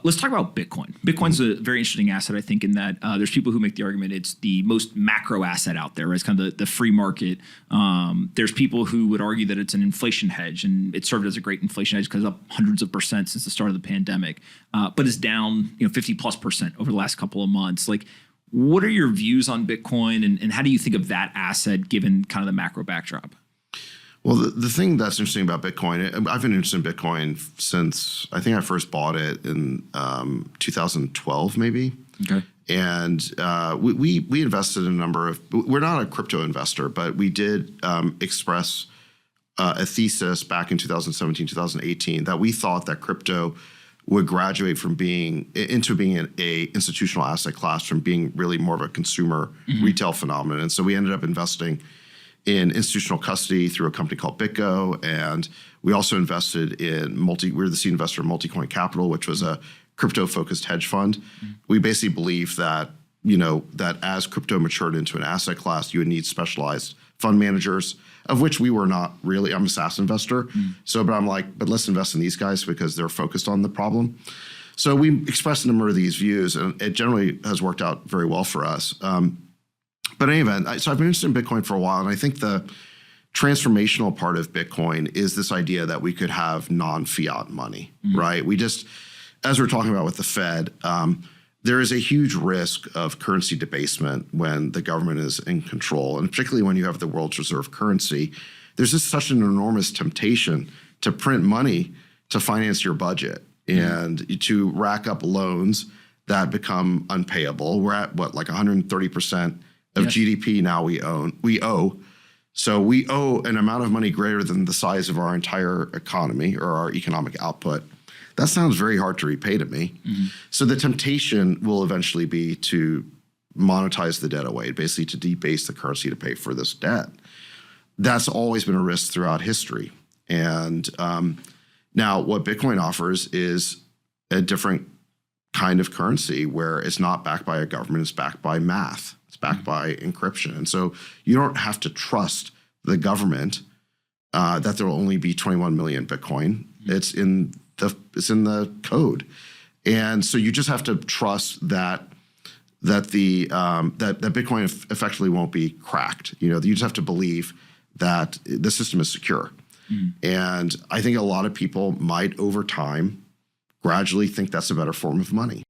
Let's talk about Bitcoin. Bitcoin's a very interesting asset, I think, in that there's people who make the argument it's the most macro asset out there, right? It's kind of the free market. There's people who would argue that it's an inflation hedge, and it served as a great inflation hedge because it's up hundreds of percent since the start of the pandemic, but it's down 50+% over the last couple of months. Like, what are your views on Bitcoin, and how do you think of that asset given kind of the macro backdrop? Well, the thing that's interesting about Bitcoin, I've been interested in Bitcoin since I think I first bought it in 2012, maybe. Okay. And we invested in a number of, we're not a crypto investor, but we did express a thesis back in 2017, 2018, that we thought that crypto would graduate from being an institutional asset class from being really more of a consumer retail phenomenon. And so we ended up investing in institutional custody through a company called BitGo, and we also invested in we were the seed investor in Multicoin Capital, which was a crypto-focused hedge fund. We basically believe that that as crypto matured into an asset class, you would need specialized fund managers, of which we were not really. I'm a SaaS investor, but I'm like, but let's invest in these guys because they're focused on the problem. So we expressed a number of these views, and it generally has worked out very well for us. But in any event, so I've been interested in Bitcoin for a while, and I think the transformational part of Bitcoin is this idea that we could have non-fiat money, right? We just, as we're talking about with the Fed, there is a huge risk of currency debasement when the government is in control, and particularly when you have the world's reserve currency. There's just such an enormous temptation to print money to finance your budget and to rack up loans that become unpayable. We're at what, like 130% of GDP now we owe. So we owe an amount of money greater than the size of our entire economy or our economic output. That sounds very hard to repay to me. So the temptation will eventually be to monetize the debt away, basically to debase the currency to pay for this debt. That's always been a risk throughout history. And now what Bitcoin offers is a different kind of currency where it's not backed by a government, it's backed by math. It's backed by encryption. And so you don't have to trust the government that there will only be 21 million Bitcoin. It's in the code. And so you just have to trust that Bitcoin effectively won't be cracked. You just have to believe that the system is secure. And I think a lot of people might over time gradually think that's a better form of money.